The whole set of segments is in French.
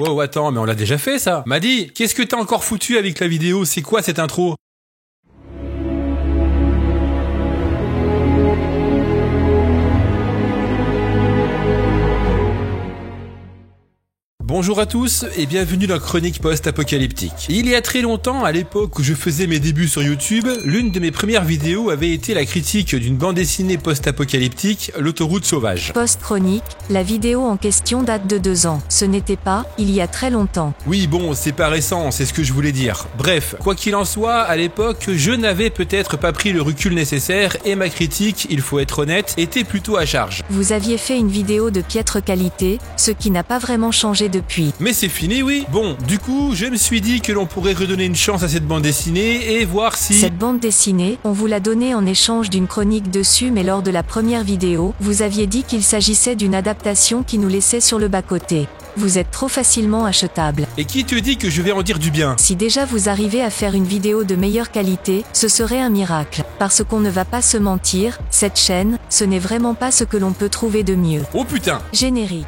Oh, attends, mais on l'a déjà fait, ça. Madi, qu'est-ce que t'as encore foutu avec la vidéo? C'est quoi cette intro? Bonjour à tous et bienvenue dans Chronique Post-Apocalyptique. Il y a très longtemps, à l'époque où je faisais mes débuts sur YouTube, l'une de mes premières vidéos avait été la critique d'une bande dessinée post-apocalyptique, L'autoroute sauvage. Post-chronique, la vidéo en question date de 2 ans. Ce n'était pas, il y a très longtemps. Oui bon, c'est pas récent, c'est ce que je voulais dire. Bref, quoi qu'il en soit, à l'époque, je n'avais peut-être pas pris le recul nécessaire et ma critique, il faut être honnête, était plutôt à charge. Vous aviez fait une vidéo de piètre qualité, ce qui n'a pas vraiment changé depuis. Mais c'est fini, oui. Bon, du coup, je me suis dit que l'on pourrait redonner une chance à cette bande dessinée et voir si... Cette bande dessinée, on vous l'a donnée en échange d'une chronique dessus, mais lors de la première vidéo, vous aviez dit qu'il s'agissait d'une adaptation qui nous laissait sur le bas-côté. Vous êtes trop facilement achetable. Et qui te dit que je vais en dire du bien? Si déjà vous arrivez à faire une vidéo de meilleure qualité, ce serait un miracle. Parce qu'on ne va pas se mentir, cette chaîne, ce n'est vraiment pas ce que l'on peut trouver de mieux. Oh putain! Générique.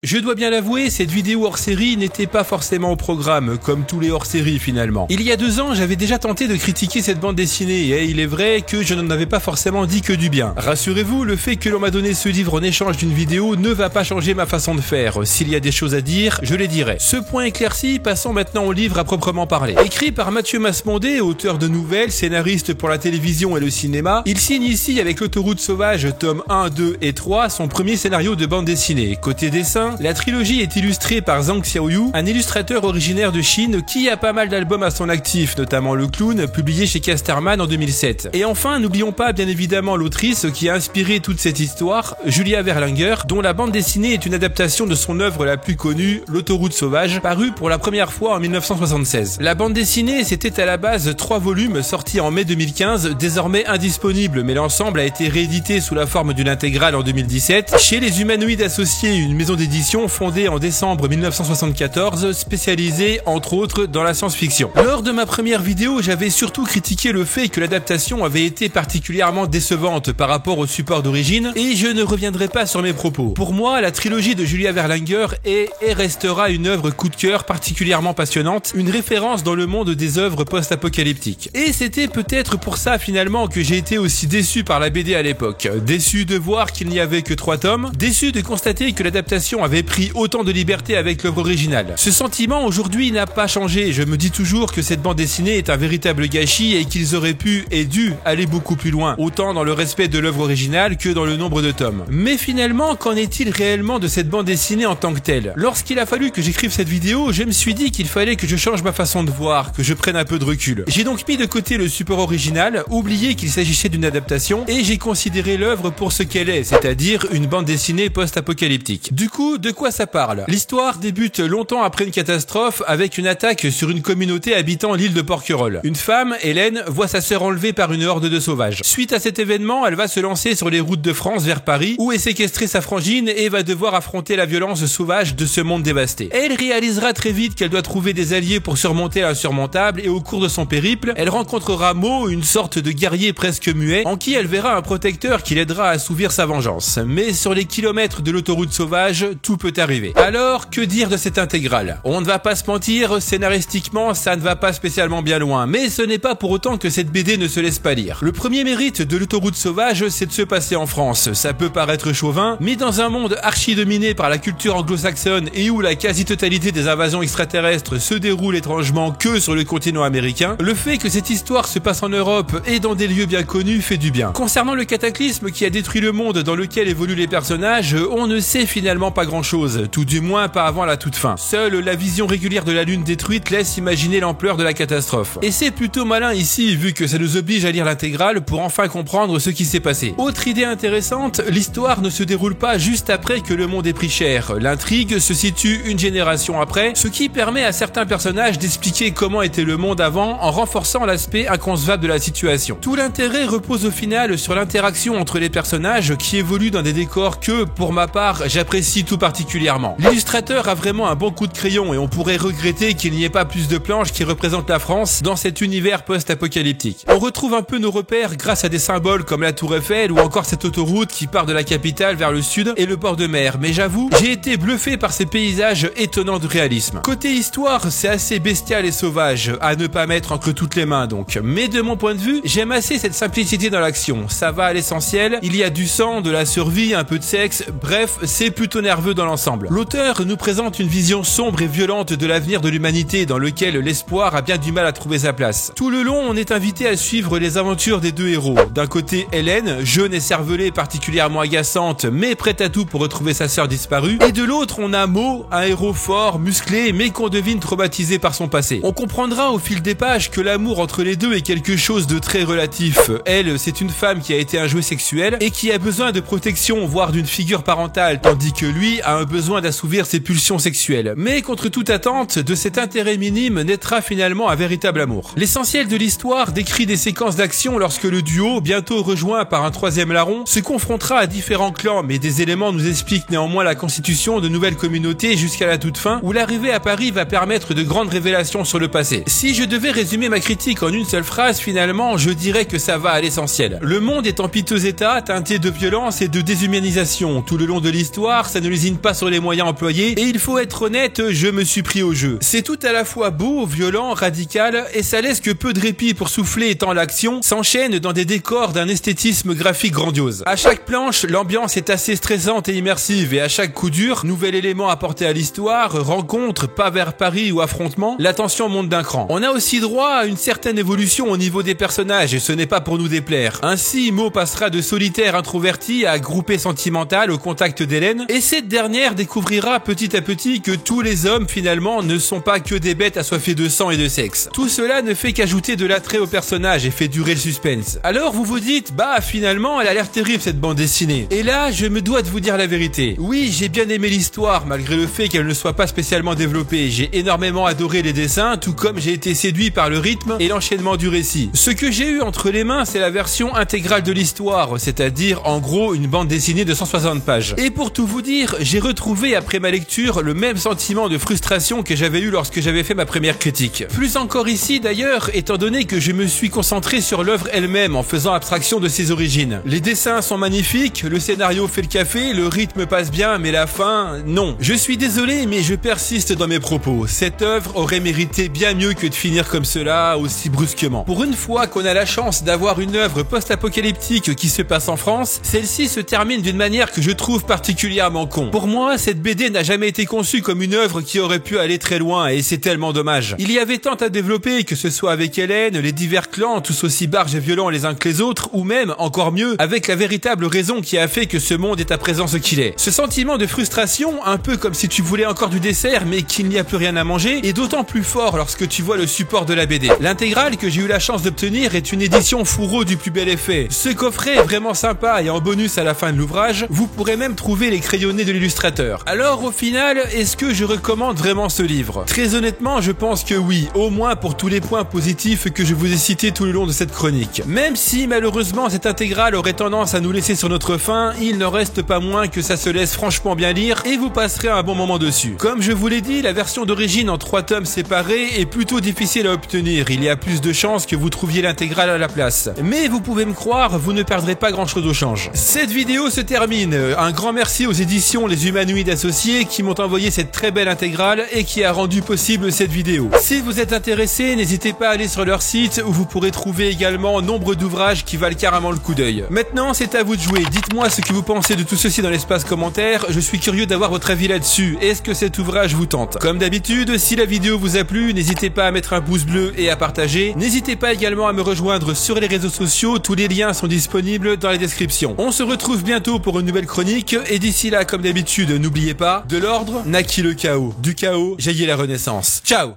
Je dois bien l'avouer, cette vidéo hors-série n'était pas forcément au programme, comme tous les hors-séries finalement. Il y a 2 ans, j'avais déjà tenté de critiquer cette bande dessinée, et il est vrai que je n'en avais pas forcément dit que du bien. Rassurez-vous, le fait que l'on m'a donné ce livre en échange d'une vidéo ne va pas changer ma façon de faire. S'il y a des choses à dire, je les dirai. Ce point éclairci, passons maintenant au livre à proprement parler. Écrit par Mathieu Masmondé, auteur de nouvelles, scénariste pour la télévision et le cinéma, il signe ici avec L'autoroute sauvage, tome 1, 2 et 3, son premier scénario de bande dessinée. Côté dessin, la trilogie est illustrée par Zhang Xiaoyu, un illustrateur originaire de Chine qui a pas mal d'albums à son actif, notamment Le Clown, publié chez Casterman en 2007. Et enfin, n'oublions pas bien évidemment l'autrice qui a inspiré toute cette histoire, Julia Verlinger, dont la bande dessinée est une adaptation de son œuvre la plus connue, L'autoroute sauvage, parue pour la première fois en 1976. La bande dessinée, c'était à la base 3 volumes sortis en mai 2015, désormais indisponibles, mais l'ensemble a été réédité sous la forme d'une intégrale en 2017, chez les Humanoïdes Associés, une maison d'édition fondée en décembre 1974, spécialisée entre autres dans la science-fiction. Lors de ma première vidéo, j'avais surtout critiqué le fait que l'adaptation avait été particulièrement décevante par rapport au support d'origine, et je ne reviendrai pas sur mes propos. Pour moi, la trilogie de Julia Verlinger est et restera une œuvre coup de cœur particulièrement passionnante, une référence dans le monde des œuvres post-apocalyptiques. Et c'était peut-être pour ça finalement que j'ai été aussi déçu par la BD à l'époque. Déçu de voir qu'il n'y avait que 3 tomes, déçu de constater que l'adaptation avait pris autant de liberté avec l'œuvre originale. Ce sentiment aujourd'hui n'a pas changé, je me dis toujours que cette bande dessinée est un véritable gâchis et qu'ils auraient pu et dû aller beaucoup plus loin, autant dans le respect de l'œuvre originale que dans le nombre de tomes. Mais finalement, qu'en est-il réellement de cette bande dessinée en tant que telle? Lorsqu'il a fallu que j'écrive cette vidéo, je me suis dit qu'il fallait que je change ma façon de voir, que je prenne un peu de recul. J'ai donc mis de côté le support original, oublié qu'il s'agissait d'une adaptation, et j'ai considéré l'œuvre pour ce qu'elle est, c'est-à-dire une bande dessinée post-apocalyptique. Du coup, de quoi ça parle? L'histoire débute longtemps après une catastrophe avec une attaque sur une communauté habitant l'île de Porquerolles. Une femme, Hélène, voit sa sœur enlevée par une horde de sauvages. Suite à cet événement, elle va se lancer sur les routes de France vers Paris où est séquestrée sa frangine et va devoir affronter la violence sauvage de ce monde dévasté. Elle réalisera très vite qu'elle doit trouver des alliés pour surmonter l'insurmontable et au cours de son périple, elle rencontrera Mo, une sorte de guerrier presque muet, en qui elle verra un protecteur qui l'aidera à assouvir sa vengeance. Mais sur les kilomètres de l'autoroute sauvage, tout peut arriver. Alors, que dire de cette intégrale? On ne va pas se mentir, scénaristiquement, ça ne va pas spécialement bien loin, mais ce n'est pas pour autant que cette BD ne se laisse pas lire. Le premier mérite de l'autoroute sauvage, c'est de se passer en France. Ça peut paraître chauvin, mais dans un monde archi-dominé par la culture anglo-saxonne et où la quasi-totalité des invasions extraterrestres se déroule étrangement que sur le continent américain, le fait que cette histoire se passe en Europe et dans des lieux bien connus fait du bien. Concernant le cataclysme qui a détruit le monde dans lequel évoluent les personnages, on ne sait finalement pas grand-chose. chose, tout du moins pas avant la toute fin. Seule la vision régulière de la Lune détruite laisse imaginer l'ampleur de la catastrophe. Et c'est plutôt malin ici, vu que ça nous oblige à lire l'intégrale pour enfin comprendre ce qui s'est passé. Autre idée intéressante, l'histoire ne se déroule pas juste après que le monde ait pris cher. L'intrigue se situe une génération après, ce qui permet à certains personnages d'expliquer comment était le monde avant en renforçant l'aspect inconcevable de la situation. Tout l'intérêt repose au final sur l'interaction entre les personnages qui évoluent dans des décors que, pour ma part, j'apprécie tout particulièrement. L'illustrateur a vraiment un bon coup de crayon et on pourrait regretter qu'il n'y ait pas plus de planches qui représentent la France dans cet univers post-apocalyptique. On retrouve un peu nos repères grâce à des symboles comme la Tour Eiffel ou encore cette autoroute qui part de la capitale vers le sud et le bord de mer, mais j'avoue, j'ai été bluffé par ces paysages étonnants de réalisme. Côté histoire, c'est assez bestial et sauvage, à ne pas mettre entre toutes les mains donc. Mais de mon point de vue, j'aime assez cette simplicité dans l'action. Ça va à l'essentiel, il y a du sang, de la survie, un peu de sexe, bref, c'est plutôt nerveux dans l'ensemble. L'auteur nous présente une vision sombre et violente de l'avenir de l'humanité dans lequel l'espoir a bien du mal à trouver sa place. Tout le long, on est invité à suivre les aventures des deux héros. D'un côté, Hélène, jeune et cervelée, particulièrement agaçante, mais prête à tout pour retrouver sa sœur disparue. Et de l'autre, on a Mo, un héros fort, musclé, mais qu'on devine traumatisé par son passé. On comprendra au fil des pages que l'amour entre les deux est quelque chose de très relatif. Elle, c'est une femme qui a été un jouet sexuel et qui a besoin de protection, voire d'une figure parentale, tandis que lui a un besoin d'assouvir ses pulsions sexuelles. Mais contre toute attente, de cet intérêt minime naîtra finalement un véritable amour. L'essentiel de l'histoire décrit des séquences d'action lorsque le duo, bientôt rejoint par un troisième larron, se confrontera à différents clans, mais des éléments nous expliquent néanmoins la constitution de nouvelles communautés jusqu'à la toute fin, où l'arrivée à Paris va permettre de grandes révélations sur le passé. Si je devais résumer ma critique en une seule phrase, finalement, je dirais que ça va à l'essentiel. Le monde est en piteux état, teinté de violence et de déshumanisation. Tout le long de l'histoire, ça ne lésine pas sur les moyens employés, et il faut être honnête, je me suis pris au jeu. C'est tout à la fois beau, violent, radical, et ça laisse que peu de répit pour souffler tant l'action s'enchaîne dans des décors d'un esthétisme graphique grandiose. À chaque planche, l'ambiance est assez stressante et immersive, et à chaque coup dur, nouvel élément apporté à l'histoire, rencontre, pas vers Paris ou affrontement, la tension monte d'un cran. On a aussi droit à une certaine évolution au niveau des personnages, et ce n'est pas pour nous déplaire. Ainsi, Mo passera de solitaire introverti à groupé sentimental au contact d'Hélène, et cette dernière découvrira petit à petit que tous les hommes finalement ne sont pas que des bêtes assoiffées de sang et de sexe. Tout cela ne fait qu'ajouter de l'attrait au personnage et fait durer le suspense. Alors vous vous dites, bah finalement elle a l'air terrible cette bande dessinée. Et là, je me dois de vous dire la vérité. Oui, j'ai bien aimé l'histoire malgré le fait qu'elle ne soit pas spécialement développée. J'ai énormément adoré les dessins, tout comme j'ai été séduit par le rythme et l'enchaînement du récit. Ce que j'ai eu entre les mains, c'est la version intégrale de l'histoire, c'est-à-dire en gros une bande dessinée de 160 pages. Et pour tout vous dire, j'ai retrouvé après ma lecture le même sentiment de frustration que j'avais eu lorsque j'avais fait ma première critique. Plus encore ici d'ailleurs, étant donné que je me suis concentré sur l'œuvre elle-même en faisant abstraction de ses origines. Les dessins sont magnifiques, le scénario fait le café, le rythme passe bien, mais la fin, non. Je suis désolé, mais je persiste dans mes propos. Cette œuvre aurait mérité bien mieux que de finir comme cela, aussi brusquement. Pour une fois qu'on a la chance d'avoir une œuvre post-apocalyptique qui se passe en France, celle-ci se termine d'une manière que je trouve particulièrement con. Pour moi, cette BD n'a jamais été conçue comme une œuvre qui aurait pu aller très loin, et c'est tellement dommage. Il y avait tant à développer, que ce soit avec Hélène, les divers clans, tous aussi barges et violents les uns que les autres, ou même, encore mieux, avec la véritable raison qui a fait que ce monde est à présent ce qu'il est. Ce sentiment de frustration, un peu comme si tu voulais encore du dessert mais qu'il n'y a plus rien à manger, est d'autant plus fort lorsque tu vois le support de la BD. L'intégrale que j'ai eu la chance d'obtenir est une édition fourreau du plus bel effet. Ce coffret est vraiment sympa et en bonus à la fin de l'ouvrage, vous pourrez même trouver les crayonnés de l'illustrateur. Alors au final, est-ce que je recommande vraiment ce livre? Très honnêtement, je pense que oui, au moins pour tous les points positifs que je vous ai cités tout le long de cette chronique. Même si malheureusement cette intégrale aurait tendance à nous laisser sur notre faim, il n'en reste pas moins que ça se laisse franchement bien lire et vous passerez un bon moment dessus. Comme je vous l'ai dit, la version d'origine en 3 tomes séparés est plutôt difficile à obtenir, il y a plus de chances que vous trouviez l'intégrale à la place. Mais vous pouvez me croire, vous ne perdrez pas grand chose au change. Cette vidéo se termine, un grand merci aux éditions Les Humanoïdes Associés qui m'ont envoyé cette très belle intégrale et qui a rendu possible cette vidéo. Si vous êtes intéressé, n'hésitez pas à aller sur leur site où vous pourrez trouver également nombre d'ouvrages qui valent carrément le coup d'œil. Maintenant, c'est à vous de jouer. Dites-moi ce que vous pensez de tout ceci dans l'espace commentaire. Je suis curieux d'avoir votre avis là-dessus. Est-ce que cet ouvrage vous tente? Comme d'habitude, si la vidéo vous a plu, n'hésitez pas à mettre un pouce bleu et à partager. N'hésitez pas également à me rejoindre sur les réseaux sociaux. Tous les liens sont disponibles dans la description. On se retrouve bientôt pour une nouvelle chronique et d'ici là, comme d'habitude, d'études, n'oubliez pas, de l'ordre naquit le chaos, du chaos jaillit la renaissance. Ciao!